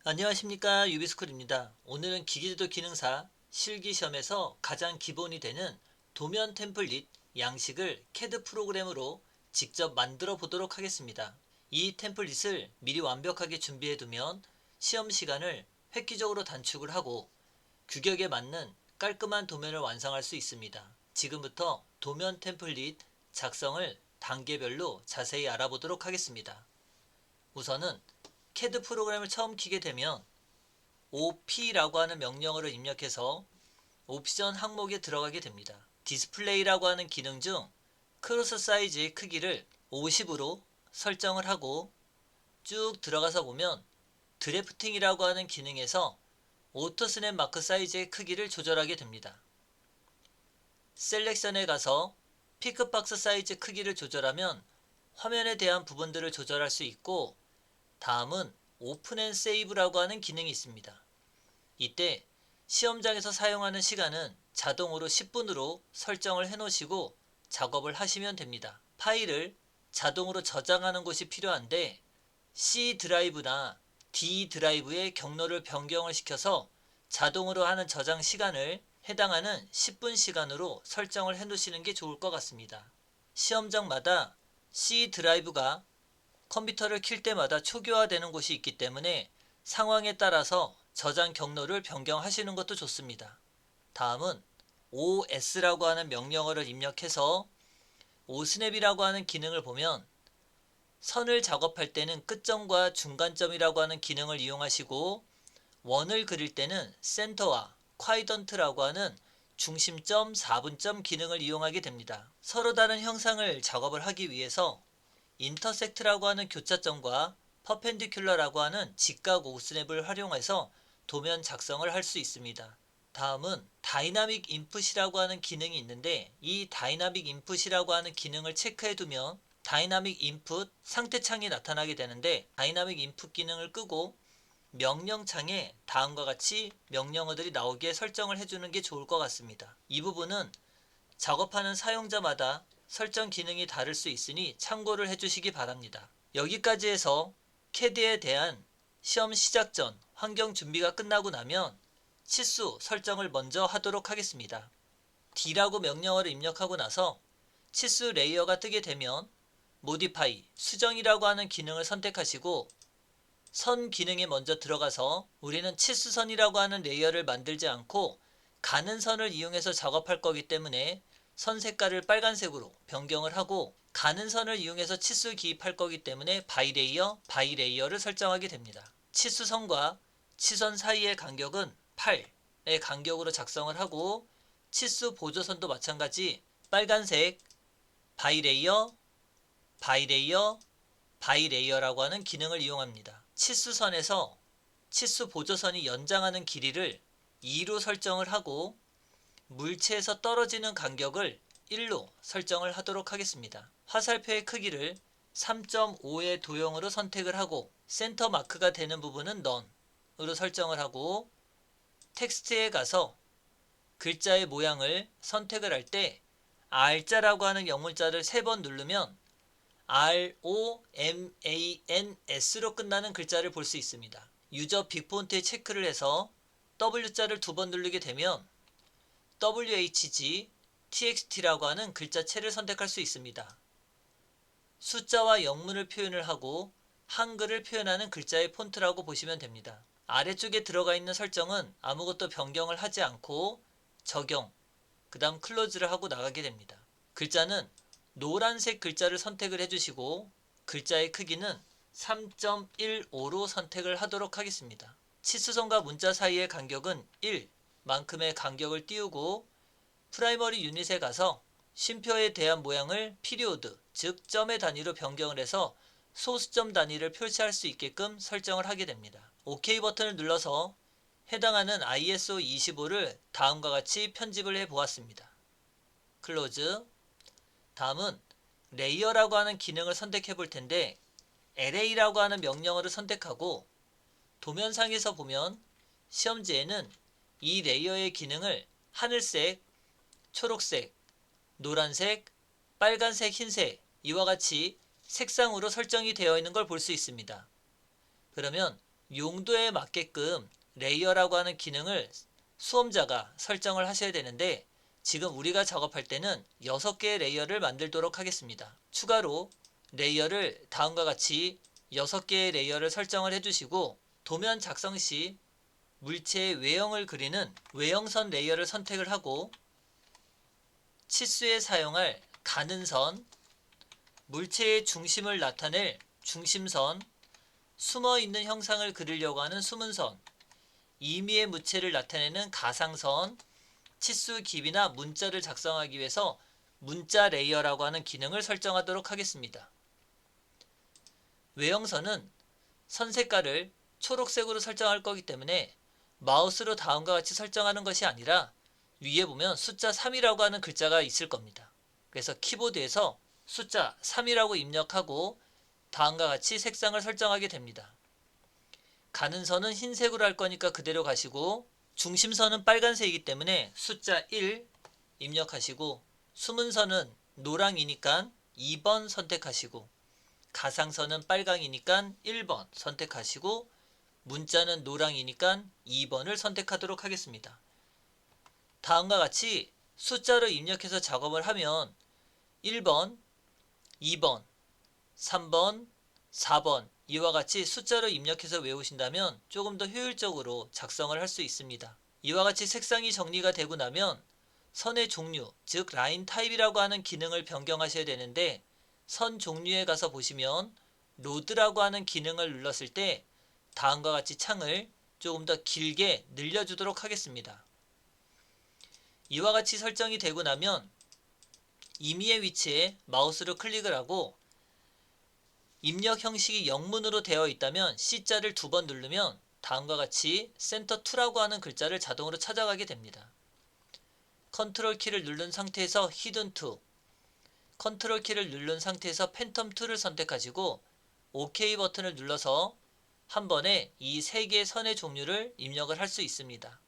안녕하십니까, 유비스쿨입니다. 오늘은 기계제도 기능사 실기시험에서 가장 기본이 되는 도면 템플릿 양식을 CAD 프로그램으로 직접 만들어 보도록 하겠습니다. 이 템플릿을 미리 완벽하게 준비해 두면 시험 시간을 획기적으로 단축을 하고 규격에 맞는 깔끔한 도면을 완성할 수 있습니다. 지금부터 도면 템플릿 작성을 단계별로 자세히 알아보도록 하겠습니다. 우선은 CAD 프로그램을 처음 키게 되면 OP라고 하는 명령어를 입력해서 옵션 항목에 들어가게 됩니다. 디스플레이라고 하는 기능 중 크로스 사이즈의 크기를 50으로 설정을 하고 쭉 들어가서 보면 드래프팅이라고 하는 기능에서 오토 스냅 마크 사이즈의 크기를 조절하게 됩니다. 셀렉션에 가서 피크박스 사이즈 크기를 조절하면 화면에 대한 부분들을 조절할 수 있고, 다음은 오픈 앤 세이브라고 하는 기능이 있습니다. 이때 시험장에서 사용하는 시간은 자동으로 10분으로 설정을 해 놓으시고 작업을 하시면 됩니다. 파일을 자동으로 저장하는 곳이 필요한데 C 드라이브나 D 드라이브의 경로를 변경을 시켜서 자동으로 하는 저장 시간을 해당하는 10분 시간으로 설정을 해 놓으시는 게 좋을 것 같습니다. 시험장마다 C 드라이브가 컴퓨터를 킬 때마다 초기화되는 곳이 있기 때문에 상황에 따라서 저장 경로를 변경하시는 것도 좋습니다. 다음은 OS라고 하는 명령어를 입력해서 OSNAP이라고 하는 기능을 보면 선을 작업할 때는 끝점과 중간점이라고 하는 기능을 이용하시고, 원을 그릴 때는 센터와 콰이던트라고 하는 중심점, 4분점 기능을 이용하게 됩니다. 서로 다른 형상을 작업을 하기 위해서 인터섹트라고 하는 교차점과 퍼펜디큘러라고 하는 직각 오스냅을 활용해서 도면 작성을 할 수 있습니다. 다음은 다이나믹 인풋이라고 하는 기능이 있는데, 이 다이나믹 인풋이라고 하는 기능을 체크해 두면 다이나믹 인풋 상태창이 나타나게 되는데, 다이나믹 인풋 기능을 끄고 명령창에 다음과 같이 명령어들이 나오게 설정을 해주는 게 좋을 것 같습니다. 이 부분은 작업하는 사용자마다 설정 기능이 다를 수 있으니 참고를 해주시기 바랍니다. 여기까지 해서 CAD에 대한 시험 시작 전 환경 준비가 끝나고 나면 치수 설정을 먼저 하도록 하겠습니다. D라고 명령어를 입력하고 나서 치수 레이어가 뜨게 되면 모디파이, 수정이라고 하는 기능을 선택하시고 선 기능에 먼저 들어가서 우리는 치수선이라고 하는 레이어를 만들지 않고 가는 선을 이용해서 작업할 거기 때문에 선 색깔을 빨간색으로 변경을 하고, 가는 선을 이용해서 치수 기입할 거기 때문에 바이 레이어를 설정하게 됩니다. 치수선과 치선 사이의 간격은 8의 간격으로 작성을 하고, 치수 보조선도 마찬가지 빨간색 바이 레이어, 바이 레이어, 바이 레이어라고 하는 기능을 이용합니다. 치수선에서 치수 보조선이 연장하는 길이를 2로 설정을 하고 물체에서 떨어지는 간격을 1로 설정을 하도록 하겠습니다. 화살표의 크기를 3.5의 도형으로 선택을 하고 센터 마크가 되는 부분은 none으로 설정을 하고, 텍스트에 가서 글자의 모양을 선택을 할 때 R자라고 하는 영문자를 3번 누르면 ROMANS로 끝나는 글자를 볼 수 있습니다. 유저 빅폰트에 체크를 해서 W자를 2번 누르게 되면 WHG TXT라고 하는 글자체를 선택할 수 있습니다. 숫자와 영문을 표현을 하고 한글을 표현하는 글자의 폰트라고 보시면 됩니다. 아래쪽에 들어가 있는 설정은 아무것도 변경을 하지 않고 적용, 그 다음 클로즈를 하고 나가게 됩니다. 글자는 노란색 글자를 선택을 해주시고 글자의 크기는 3.15로 선택을 하도록 하겠습니다. 치수선과 문자 사이의 간격은 1만큼의 간격을 띄우고 프라이머리 유닛에 가서 쉼표에 대한 모양을 피리오드, 즉 점의 단위로 변경을 해서 소수점 단위를 표시할 수 있게끔 설정을 하게 됩니다. OK 버튼을 눌러서 해당하는 ISO 25를 다음과 같이 편집을 해 보았습니다. 클로즈. 다음은 레이어라고 하는 기능을 선택해 볼 텐데, LA라고 하는 명령어를 선택하고 도면상에서 보면 시험지에는 이 레이어의 기능을 하늘색, 초록색, 노란색, 빨간색, 흰색 이와 같이 색상으로 설정이 되어 있는 걸 볼 수 있습니다. 그러면 용도에 맞게끔 레이어라고 하는 기능을 수험자가 설정을 하셔야 되는데 지금 우리가 작업할 때는 6개의 레이어를 만들도록 하겠습니다. 추가로 레이어를 다음과 같이 6개의 레이어를 설정을 해주시고 도면 작성 시 물체의 외형을 그리는 외형선 레이어를 선택을 하고 치수에 사용할 가는 선, 물체의 중심을 나타낼 중심선, 숨어있는 형상을 그리려고 하는 숨은선, 임의의 무체를 나타내는 가상선, 치수 깊이나 문자를 작성하기 위해서 문자 레이어라고 하는 기능을 설정하도록 하겠습니다. 외형선은 선 색깔을 초록색으로 설정할 거기 때문에 마우스로 다음과 같이 설정하는 것이 아니라 위에 보면 숫자 3이라고 하는 글자가 있을 겁니다. 그래서 키보드에서 숫자 3이라고 입력하고 다음과 같이 색상을 설정하게 됩니다. 가는 선은 흰색으로 할 거니까 그대로 가시고 중심선은 빨간색이기 때문에 숫자 1 입력하시고 숨은 선은 노랑이니까 2번 선택하시고 가상선은 빨강이니까 1번 선택하시고 문자는 노랑이니까 2번을 선택하도록 하겠습니다. 다음과 같이 숫자로 입력해서 작업을 하면 1번, 2번, 3번, 4번 이와 같이 숫자로 입력해서 외우신다면 조금 더 효율적으로 작성을 할 수 있습니다. 이와 같이 색상이 정리가 되고 나면 선의 종류, 즉 라인 타입이라고 하는 기능을 변경하셔야 되는데 선 종류에 가서 보시면 로드라고 하는 기능을 눌렀을 때 다음과 같이 창을 조금 더 길게 늘려주도록 하겠습니다. 이와 같이 설정이 되고 나면 임의의 위치에 마우스로 클릭을 하고 입력 형식이 영문으로 되어 있다면 C자를 2번 누르면 다음과 같이 센터 2라고 하는 글자를 자동으로 찾아가게 됩니다. 컨트롤 키를 누른 상태에서 히든 2, 컨트롤 키를 누른 상태에서 팬텀 2를 선택하시고 OK 버튼을 눌러서 한 번에 이 3개의 선의 종류를 입력을 할 수 있습니다.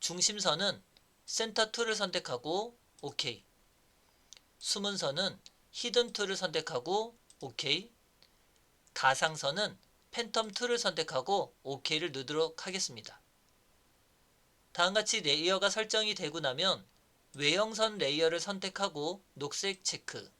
중심선은 센터 2를 선택하고 OK, 숨은 선은 히든 2를 선택하고 OK, 가상선은 팬텀 2를 선택하고 OK를 누르도록 하겠습니다. 다음같이 레이어가 설정이 되고 나면 외형선 레이어를 선택하고 녹색 체크,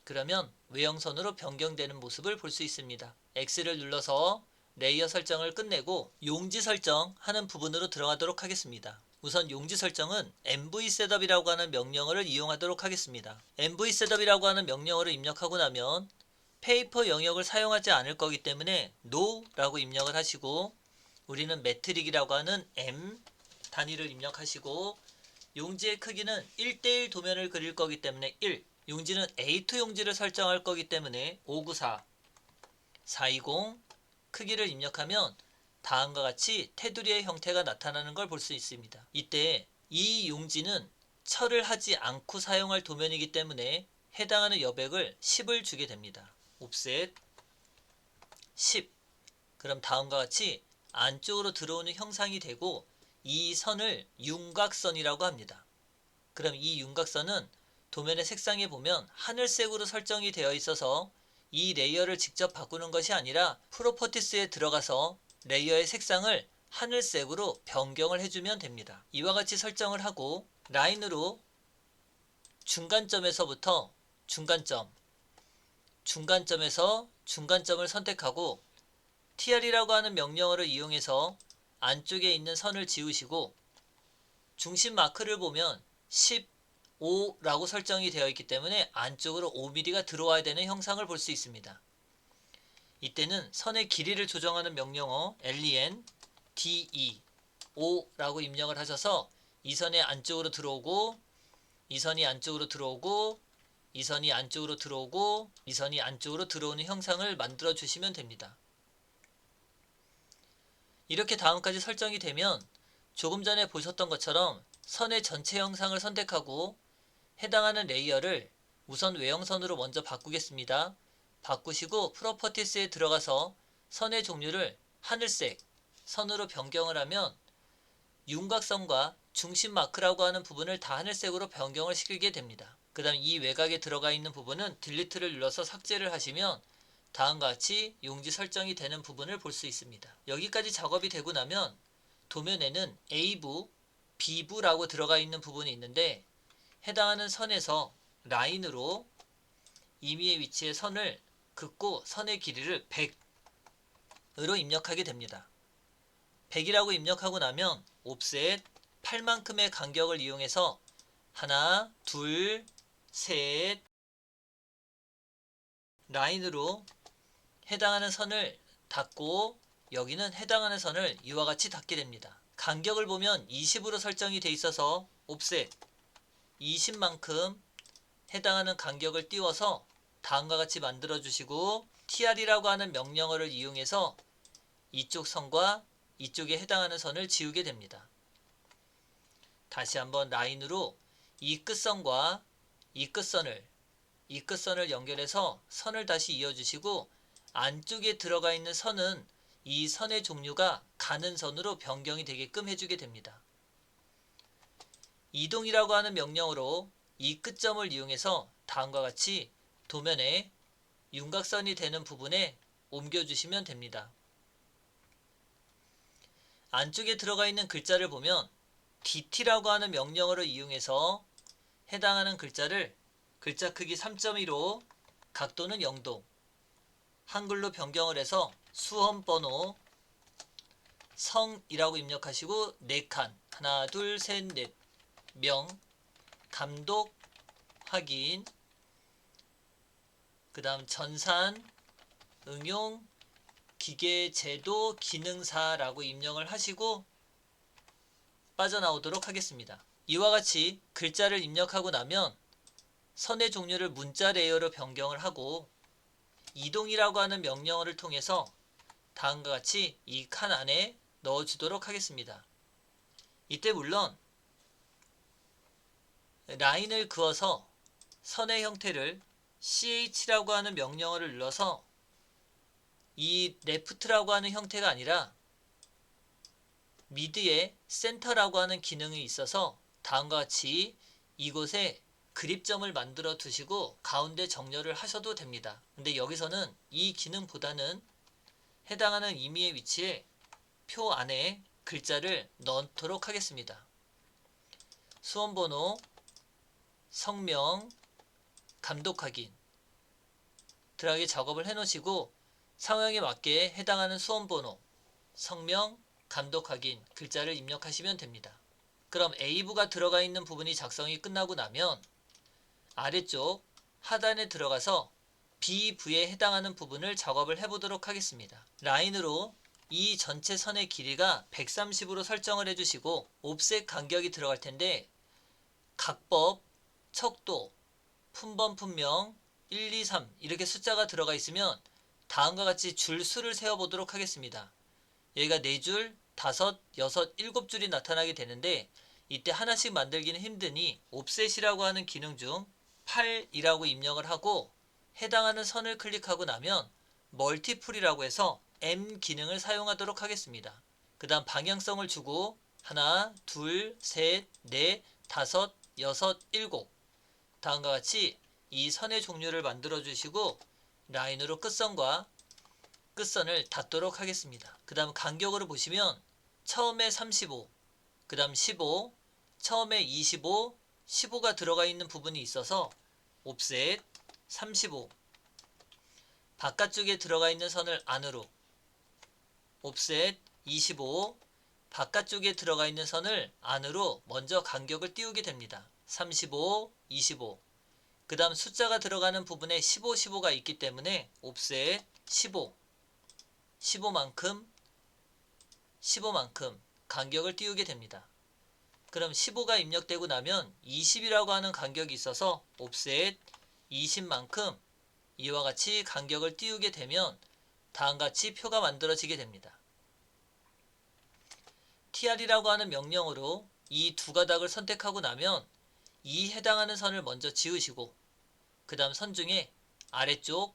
그러면 외형선으로 변경되는 모습을 볼 수 있습니다. X를 눌러서 레이어 설정을 끝내고 용지 설정하는 부분으로 들어가도록 하겠습니다. 우선 용지 설정은 mvsetup이라고 하는 명령어를 이용하도록 하겠습니다. mvsetup이라고 하는 명령어를 입력하고 나면 페이퍼 영역을 사용하지 않을 거기 때문에 no라고 입력을 하시고 우리는 매트릭이라고 하는 m 단위를 입력하시고 용지의 크기는 1:1 도면을 그릴 거기 때문에 1, 용지는 A2 용지를 설정할 거기 때문에 594, 420 크기를 입력하면 다음과 같이 테두리의 형태가 나타나는 걸 볼 수 있습니다. 이때 이 용지는 철을 하지 않고 사용할 도면이기 때문에 해당하는 여백을 10을 주게 됩니다. 옵셋 10. 그럼 다음과 같이 안쪽으로 들어오는 형상이 되고 이 선을 윤곽선이라고 합니다. 그럼 이 윤곽선은 도면의 색상에 보면 하늘색으로 설정이 되어 있어서 이 레이어를 직접 바꾸는 것이 아니라 프로퍼티스에 들어가서 레이어의 색상을 하늘색으로 변경을 해주면 됩니다. 이와 같이 설정을 하고 라인으로 중간점에서부터 중간점에서 중간점을 선택하고 tr이라고 하는 명령어를 이용해서 안쪽에 있는 선을 지우시고 중심 마크를 보면 15라고 설정이 되어 있기 때문에 안쪽으로 5mm가 들어와야 되는 형상을 볼 수 있습니다. 이때는 선의 길이를 조정하는 명령어 len de 5라고 입력을 하셔서 이 선이 안쪽으로 들어오고 이 선이 안쪽으로 들어오고 이 선이 안쪽으로 들어오고 이 선이 안쪽으로 들어오는 형상을 만들어 주시면 됩니다. 이렇게 다음까지 설정이 되면 조금 전에 보셨던 것처럼 선의 전체 형상을 선택하고 해당하는 레이어를 우선 외형선으로 먼저 바꾸겠습니다. 바꾸시고 프로퍼티스에 들어가서 선의 종류를 하늘색 선으로 변경을 하면 윤곽선과 중심 마크라고 하는 부분을 다 하늘색으로 변경을 시키게 됩니다. 그 다음 이 외곽에 들어가 있는 부분은 딜리트를 눌러서 삭제를 하시면 다음과 같이 용지 설정이 되는 부분을 볼 수 있습니다. 여기까지 작업이 되고 나면 도면에는 A부, B부라고 들어가 있는 부분이 있는데 해당하는 선에서 라인으로 임의의 위치에 선을 긋고 선의 길이를 100으로 입력하게 됩니다. 100이라고 입력하고 나면 옵셋 8만큼의 간격을 이용해서 하나, 둘, 셋 라인으로 해당하는 선을 닫고 여기는 해당하는 선을 이와 같이 닫게 됩니다. 간격을 보면 20으로 설정이 되어 있어서 옵셋 20만큼 해당하는 간격을 띄워서 다음과 같이 만들어 주시고 tr이라고 하는 명령어를 이용해서 이쪽 선과 이쪽에 해당하는 선을 지우게 됩니다. 다시 한번 라인으로 이 끝선과 이 끝선을 연결해서 선을 다시 이어주시고 안쪽에 들어가 있는 선은 이 선의 종류가 가는 선으로 변경이 되게끔 해주게 됩니다. 이동이라고 하는 명령으로 이 끝점을 이용해서 다음과 같이 도면에 윤곽선이 되는 부분에 옮겨주시면 됩니다. 안쪽에 들어가 있는 글자를 보면 DT라고 하는 명령어를 이용해서 해당하는 글자를 글자 크기 3.15 각도는 0도 한글로 변경을 해서 수험번호 성이라고 입력하시고 4칸 하나 둘 셋 넷 명 감독 확인 그 다음 전산 응용 기계제도 기능사라고 입력을 하시고 빠져나오도록 하겠습니다. 이와 같이 글자를 입력하고 나면 선의 종류를 문자 레이어로 변경을 하고 이동이라고 하는 명령어를 통해서 다음과 같이 이 칸 안에 넣어주도록 하겠습니다. 이때 물론 라인을 그어서 선의 형태를 CH라고 하는 명령어를 눌러서 이 레프트라고 하는 형태가 아니라 미드에 센터라고 하는 기능이 있어서 다음과 같이 이곳에 그립점을 만들어 두시고 가운데 정렬을 하셔도 됩니다. 근데 여기서는 이 기능보다는 해당하는 임의의 위치에 표 안에 글자를 넣도록 하겠습니다. 수험번호, 성명, 감독 확인 들어가게 작업을 해 놓으시고 상황에 맞게 해당하는 수험번호, 성명, 감독 확인 글자를 입력하시면 됩니다. 그럼 A부가 들어가 있는 부분이 작성이 끝나고 나면 아래쪽 하단에 들어가서 B부에 해당하는 부분을 작업을 해보도록 하겠습니다. 라인으로 이 전체 선의 길이가 130으로 설정을 해주시고 옵셋 간격이 들어갈 텐데 각법, 척도, 품번, 품명 1, 2, 3 이렇게 숫자가 들어가 있으면 다음과 같이 줄 수를 세어보도록 하겠습니다. 여기가 4줄, 5, 6, 7줄이 나타나게 되는데 이때 하나씩 만들기는 힘드니 옵셋이라고 하는 기능 중 8이라고 입력을 하고 해당하는 선을 클릭하고 나면 멀티플이라고 해서 M 기능을 사용하도록 하겠습니다. 그 다음 방향성을 주고 하나, 둘, 셋, 넷, 다섯, 여섯, 일곱 다음과 같이 이 선의 종류를 만들어 주시고 라인으로 끝선과 끝선을 닫도록 하겠습니다. 그 다음 간격으로 보시면 처음에 35, 그 다음 15, 처음에 25, 15가 들어가 있는 부분이 있어서 옵셋 35 바깥쪽에 들어가 있는 선을 안으로 옵셋 25 바깥쪽에 들어가 있는 선을 안으로 먼저 간격을 띄우게 됩니다. 35, 25 그 다음 숫자가 들어가는 부분에 15, 15가 있기 때문에 옵셋 15 15만큼 간격을 띄우게 됩니다. 그럼 15가 입력되고 나면 20이라고 하는 간격이 있어서 옵셋 20만큼 이와 같이 간격을 띄우게 되면 다음같이 표가 만들어지게 됩니다. tr이라고 하는 명령어로 이 두 가닥을 선택하고 나면 이 해당하는 선을 먼저 지우시고 그 다음 선 중에 아래쪽,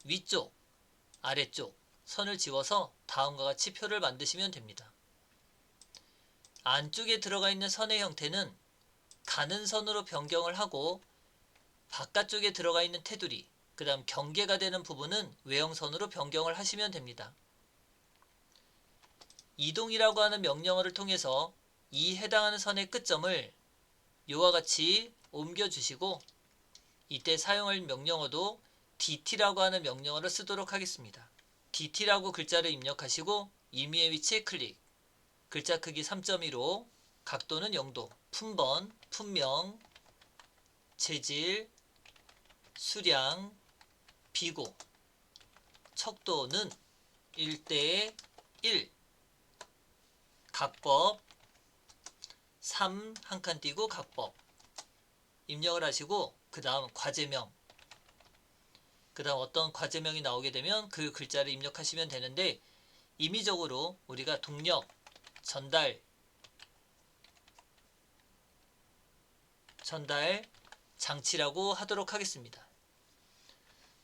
위쪽, 아래쪽 선을 지워서 다음과 같이 표를 만드시면 됩니다. 안쪽에 들어가 있는 선의 형태는 가는 선으로 변경을 하고 바깥쪽에 들어가 있는 테두리 그 다음 경계가 되는 부분은 외형선으로 변경을 하시면 됩니다. 이동이라고 하는 명령어를 통해서 이 해당하는 선의 끝점을 이와 같이 옮겨주시고 이때 사용할 명령어도 dt라고 하는 명령어를 쓰도록 하겠습니다. dt라고 글자를 입력하시고 임의의 위치에 클릭, 글자 크기 3.15, 각도는 0도, 품번, 품명, 재질, 수량, 비고, 척도는 1대 1, 각법 3 한 칸 띄고 각법 입력을 하시고 그 다음 과제명, 그 다음 어떤 과제명이 나오게 되면 그 글자를 입력하시면 되는데 임의적으로 우리가 동력, 전달 장치라고 하도록 하겠습니다.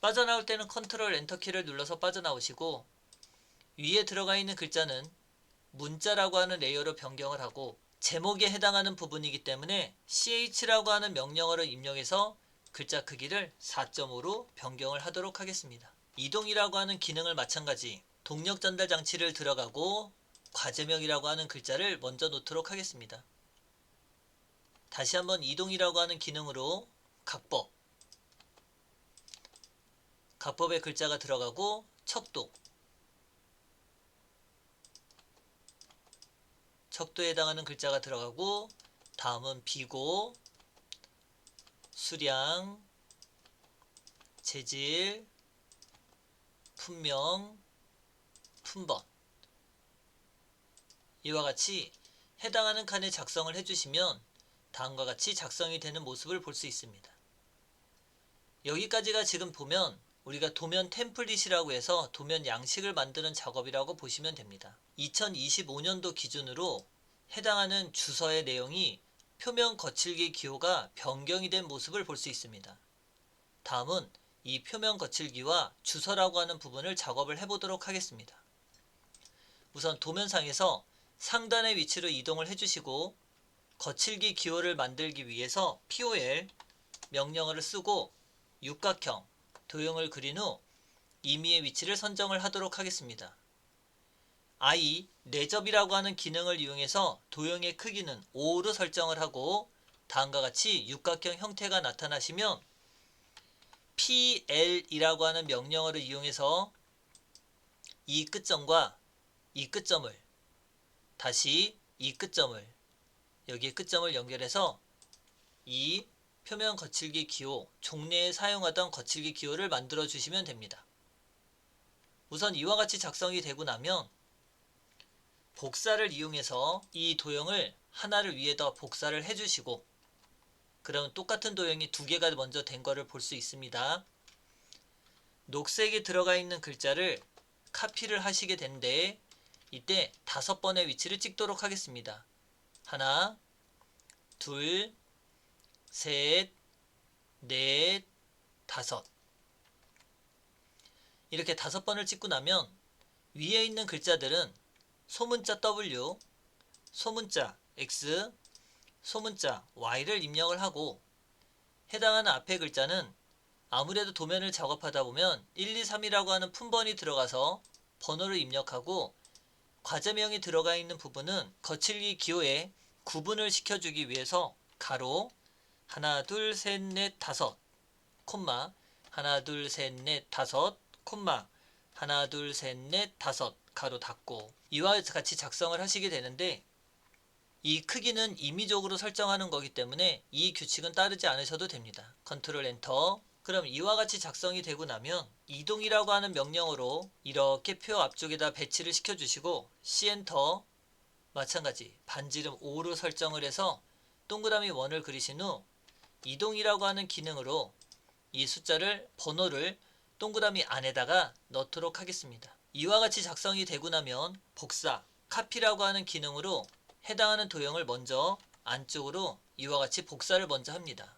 빠져나올 때는 컨트롤 엔터키를 눌러서 빠져나오시고 위에 들어가 있는 글자는 문자라고 하는 레이어로 변경을 하고 제목에 해당하는 부분이기 때문에 ch라고 하는 명령어를 입력해서 글자 크기를 4.5로 변경을 하도록 하겠습니다. 이동이라고 하는 기능을 마찬가지 동력 전달 장치를 들어가고 과제명이라고 하는 글자를 먼저 놓도록 하겠습니다. 다시 한번 이동이라고 하는 기능으로 각법의 글자가 들어가고 척도에 해당하는 글자가 들어가고 다음은 비고, 수량, 재질, 품명, 품번 이와 같이 해당하는 칸에 작성을 해주시면 다음과 같이 작성이 되는 모습을 볼 수 있습니다. 여기까지가 지금 보면 우리가 도면 템플릿이라고 해서 도면 양식을 만드는 작업이라고 보시면 됩니다. 2025년도 기준으로 해당하는 주서의 내용이 표면 거칠기 기호가 변경이 된 모습을 볼 수 있습니다. 다음은 이 표면 거칠기와 주서라고 하는 부분을 작업을 해보도록 하겠습니다. 우선 도면상에서 상단의 위치로 이동을 해주시고 거칠기 기호를 만들기 위해서 POL 명령어를 쓰고 육각형 도형을 그린 후 임의의 위치를 선정을 하도록 하겠습니다. I 내접이라고 하는 기능을 이용해서 도형의 크기는 5로 설정을 하고 다음과 같이 육각형 형태가 나타나시면 PL이라고 하는 명령어를 이용해서 이 끝점과 이 끝점을 다시 이 끝점을 여기에 끝점을 연결해서 이 표면 거칠기 기호, 종래에 사용하던 거칠기 기호를 만들어 주시면 됩니다. 우선 이와 같이 작성이 되고 나면 복사를 이용해서 이 도형을 하나를 위에다 복사를 해주시고 그러면 똑같은 도형이 두 개가 먼저 된 거를 볼 수 있습니다. 녹색에 들어가 있는 글자를 카피를 하시게 되는데 이때 5번의 위치를 찍도록 하겠습니다. 하나, 둘, 셋, 넷, 5 이렇게 5번을 찍고 나면 위에 있는 글자들은 소문자 W, 소문자 X, 소문자 Y를 입력을 하고 해당하는 앞에 글자는 아무래도 도면을 작업하다 보면 1, 2, 3이라고 하는 품번이 들어가서 번호를 입력하고 과제명이 들어가 있는 부분은 거칠기 기호에 구분을 시켜주기 위해서 가로 하나 둘 셋 넷 다섯 콤마 하나 둘 셋 넷 다섯 콤마 하나 둘 셋 넷 다섯 가로 닫고 이와 같이 작성을 하시게 되는데 이 크기는 임의적으로 설정하는 거기 때문에 이 규칙은 따르지 않으셔도 됩니다. 컨트롤 엔터. 그럼 이와 같이 작성이 되고 나면 이동이라고 하는 명령어로 이렇게 표 앞쪽에다 배치를 시켜주시고 C엔터 마찬가지 반지름 5로 설정을 해서 동그라미 1을 그리신 후 이동이라고 하는 기능으로 이 숫자를 번호를 동그라미 안에다가 넣도록 하겠습니다. 이와 같이 작성이 되고 나면 복사, 카피라고 하는 기능으로 해당하는 도형을 먼저 안쪽으로 이와 같이 복사를 먼저 합니다.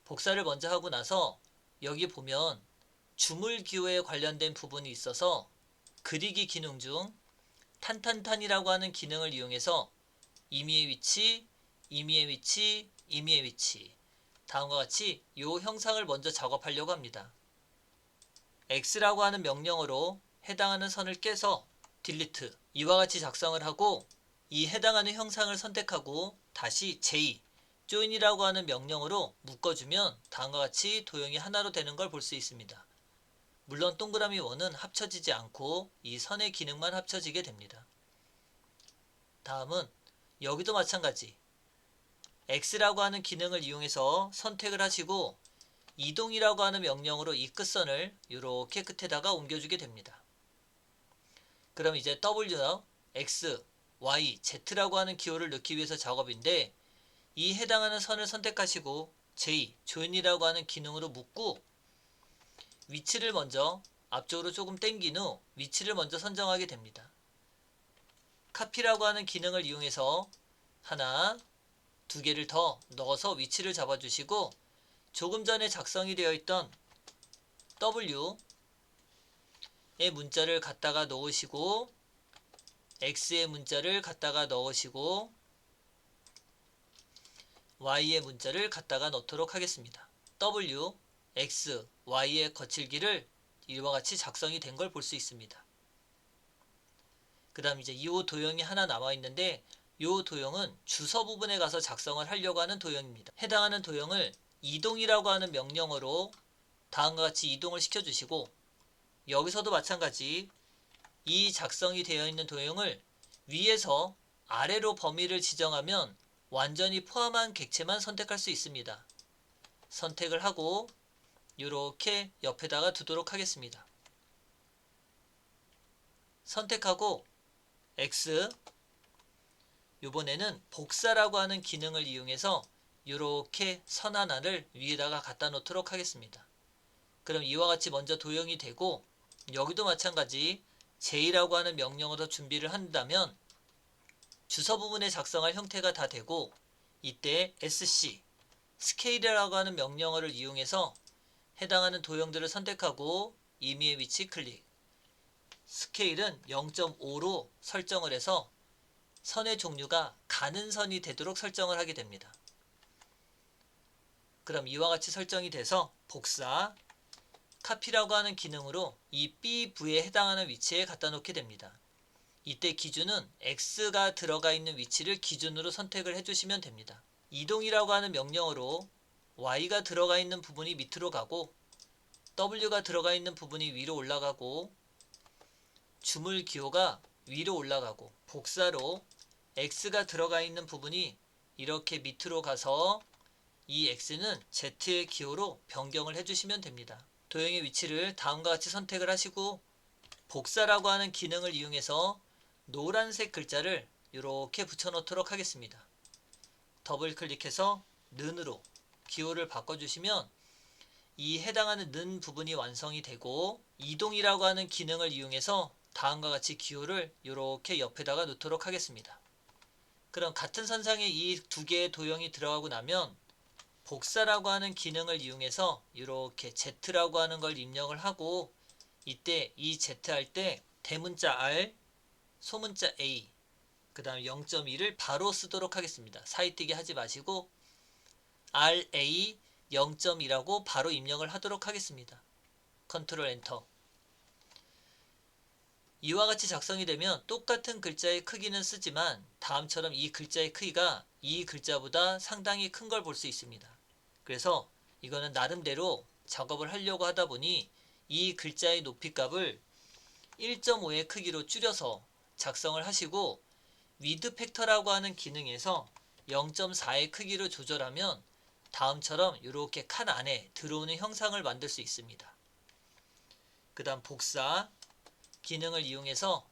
복사를 먼저 하고 나서 여기 보면 주물 기호에 관련된 부분이 있어서 그리기 기능 중 탄탄탄이라고 하는 기능을 이용해서 임의의 위치, 임의의 위치, 임의의 위치 다음과 같이 이 형상을 먼저 작업하려고 합니다. x라고 하는 명령어로 해당하는 선을 깨서 딜리트 이와 같이 작성을 하고 이 해당하는 형상을 선택하고 다시 j join이라고 하는 명령어로 묶어주면 다음과 같이 도형이 하나로 되는 걸 볼 수 있습니다. 물론 동그라미 원은 합쳐지지 않고 이 선의 기능만 합쳐지게 됩니다. 다음은 여기도 마찬가지 x라고 하는 기능을 이용해서 선택을 하시고 이동이라고 하는 명령으로 이 끝선을 이렇게 끝에다가 옮겨주게 됩니다. 그럼 이제 W, X, Y, Z라고 하는 기호를 넣기 위해서 작업인데 이 해당하는 선을 선택하시고 J, join이라고 하는 기능으로 묶고 위치를 먼저 앞쪽으로 조금 당긴 후 위치를 먼저 선정하게 됩니다. 카피라고 하는 기능을 이용해서 하나, 두 개를 더 넣어서 위치를 잡아주시고 조금 전에 작성이 되어 있던 W의 문자를 갖다가 넣으시고 X의 문자를 갖다가 넣으시고 Y의 문자를 갖다가 넣도록 하겠습니다. W, X, Y의 거칠기를 이와 같이 작성이 된 걸 볼 수 있습니다. 그 다음 이제 이 도형이 하나 남아있는데 이 도형은 주소 부분에 가서 작성을 하려고 하는 도형입니다. 해당하는 도형을 이동이라고 하는 명령어로 다음과 같이 이동을 시켜주시고 여기서도 마찬가지 이 작성이 되어 있는 도형을 위에서 아래로 범위를 지정하면 완전히 포함한 객체만 선택할 수 있습니다. 선택을 하고 이렇게 옆에다가 두도록 하겠습니다. 선택하고 X 이번에는 복사라고 하는 기능을 이용해서 이렇게 선 하나를 위에다가 갖다 놓도록 하겠습니다. 그럼 이와 같이 먼저 도형이 되고 여기도 마찬가지 J라고 하는 명령어로 준비를 한다면 주소 부분에 작성할 형태가 다 되고 이때 SC 스케일이라고 하는 명령어를 이용해서 해당하는 도형들을 선택하고 임의의 위치 클릭 스케일은 0.5로 설정을 해서 선의 종류가 가는 선이 되도록 설정을 하게 됩니다. 그럼 이와 같이 설정이 돼서 복사 카피라고 하는 기능으로 이 B부에 해당하는 위치에 갖다 놓게 됩니다. 이때 기준은 X가 들어가 있는 위치를 기준으로 선택을 해주시면 됩니다. 이동이라고 하는 명령어로 Y가 들어가 있는 부분이 밑으로 가고 W가 들어가 있는 부분이 위로 올라가고 주물 기호가 위로 올라가고 복사로 X가 들어가 있는 부분이 이렇게 밑으로 가서 이 X는 Z의 기호로 변경을 해주시면 됩니다. 도형의 위치를 다음과 같이 선택을 하시고 복사라고 하는 기능을 이용해서 노란색 글자를 이렇게 붙여놓도록 하겠습니다. 더블 클릭해서 는으로 기호를 바꿔주시면 이 해당하는 는 부분이 완성이 되고 이동이라고 하는 기능을 이용해서 다음과 같이 기호를 이렇게 옆에다가 놓도록 하겠습니다. 그럼 같은 선상에 이 두 개의 도형이 들어가고 나면 복사라고 하는 기능을 이용해서 이렇게 Z라고 하는 걸 입력을 하고 이때 이 Z 할 때 대문자 R, 소문자 A, 그 다음 0.2를 바로 쓰도록 하겠습니다. 사이뜨기 하지 마시고 RA 0.2라고 바로 입력을 하도록 하겠습니다. 컨트롤 엔터. 이와 같이 작성이 되면 똑같은 글자의 크기는 쓰지만 다음처럼 이 글자의 크기가 이 글자보다 상당히 큰 걸 볼 수 있습니다. 그래서 이거는 나름대로 작업을 하려고 하다 보니 이 글자의 높이 값을 1.5의 크기로 줄여서 작성을 하시고 위드 팩터라고 하는 기능에서 0.4의 크기로 조절하면 다음처럼 이렇게 칸 안에 들어오는 형상을 만들 수 있습니다. 그 다음 복사 기능을 이용해서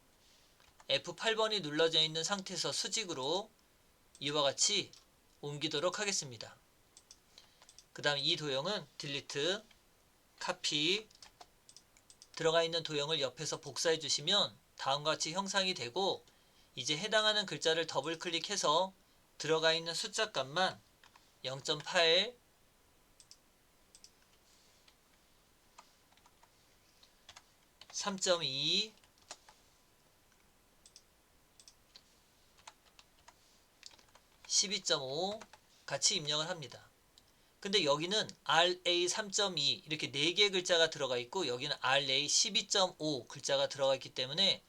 F8번이 눌러져 있는 상태에서 수직으로 이와 같이 옮기도록 하겠습니다. 그 다음 이 도형은 딜리트, 카피 들어가 있는 도형을 옆에서 복사해 주시면 다음과 같이 형상이 되고 이제 해당하는 글자를 더블 클릭해서 들어가 있는 숫자 값만 0.8 3.2 12.5 같이 입력을 합니다. 근데 여기는 RA 3.2 이렇게 4개의 글자가 들어가 있고 여기는 RA 12.5 글자가 들어가 있기 때문에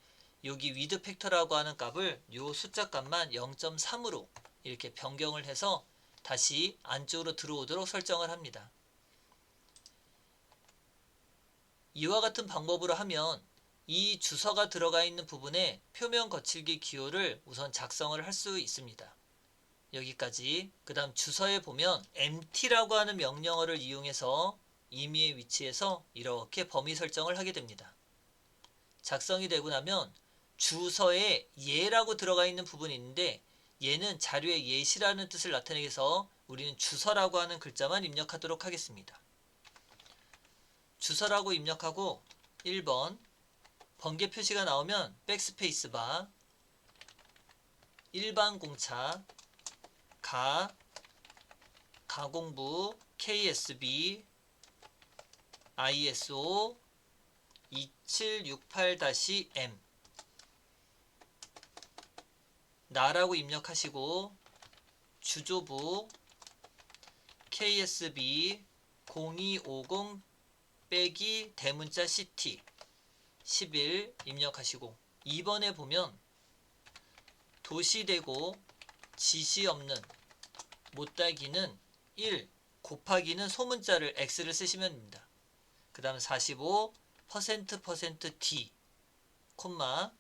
여기 위드 팩터라고 하는 값을 요 숫자 값만 0.3으로 이렇게 변경을 해서 다시 안쪽으로 들어오도록 설정을 합니다. 이와 같은 방법으로 하면 이 주소가 들어가 있는 부분에 표면 거칠기 기호를 우선 작성을 할 수 있습니다. 여기까지. 그 다음 주소에 보면 empty라고 하는 명령어를 이용해서 임의의 위치에서 이렇게 범위 설정을 하게 됩니다. 작성이 되고 나면 주소에 예라고 들어가 있는 부분이 있는데 얘는 자료의 예시라는 뜻을 나타내기 위해서 우리는 주소라고 하는 글자만 입력하도록 하겠습니다. 주소라고 입력하고 1번 번개 표시가 나오면 백스페이스 바 일반 공차 가공부 KSB ISO 2768-M 나라고 입력하시고 주조부 KSB 0250 빼기 대문자 CT 11 입력하시고 2번에 보면 도시되고 지시 없는 못달기는 1 곱하기는 소문자를 X를 쓰시면 됩니다. 그 다음 45 %D 콤마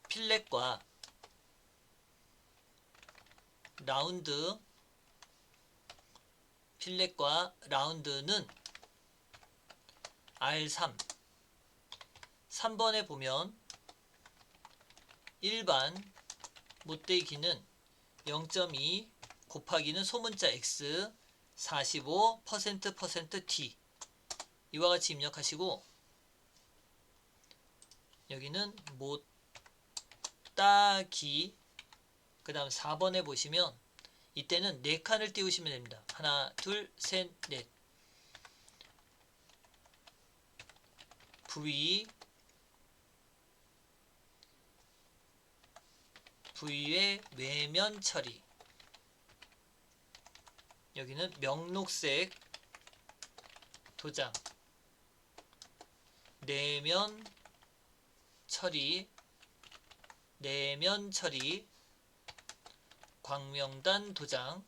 필렛과 라운드는 R3 3번에 보면 일반 못되기는 0.2 곱하기는 소문자 X 45 %D 이와 같이 입력하시고 여기는 못따기 그 다음 4번에 보시면 이때는 4칸을 띄우시면 됩니다. 하나 둘 셋 넷 V의 외면 처리 여기는 명록색 도장 내면 처리 광명단 도장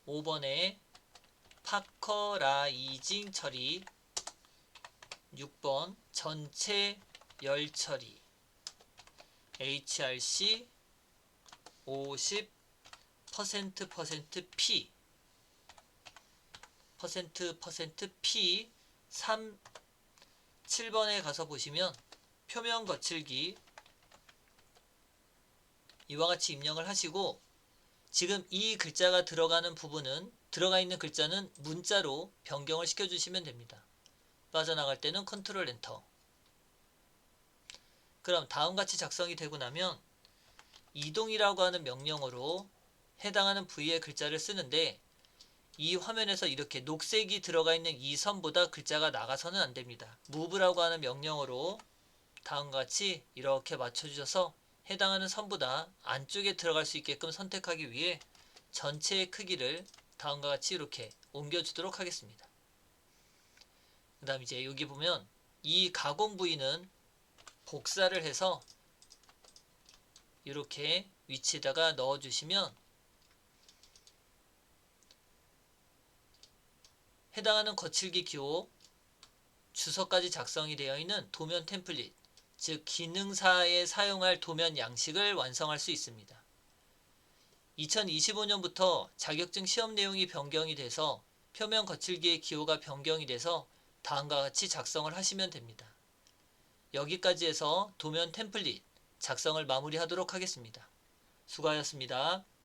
5번에 파커라이징 처리 6번 전체 열 처리 HRC 50 %P %P 7번에 가서 보시면 표면 거칠기 이와 같이 입력을 하시고 지금 이 글자가 들어가 있는 글자는 문자로 변경을 시켜주시면 됩니다. 빠져나갈 때는 컨트롤 엔터. 그럼 다음같이 작성이 되고 나면 이동이라고 하는 명령어로 해당하는 부위의 글자를 쓰는데 이 화면에서 이렇게 녹색이 들어가 있는 이 선보다 글자가 나가서는 안됩니다. move라고 하는 명령어로 다음과 같이 이렇게 맞춰주셔서 해당하는 선보다 안쪽에 들어갈 수 있게끔 선택하기 위해 전체의 크기를 다음과 같이 이렇게 옮겨주도록 하겠습니다. 그 다음 이제 여기 보면 이 가공 부위는 복사를 해서 이렇게 위치에다가 넣어주시면 해당하는 거칠기 기호 주소까지 작성이 되어 있는 도면 템플릿 즉 기능사에 사용할 도면 양식을 완성할 수 있습니다. 2025년부터 자격증 시험 내용이 변경이 돼서 표면 거칠기의 기호가 변경이 돼서 다음과 같이 작성을 하시면 됩니다. 여기까지 해서 도면 템플릿 작성을 마무리하도록 하겠습니다. 수고하셨습니다.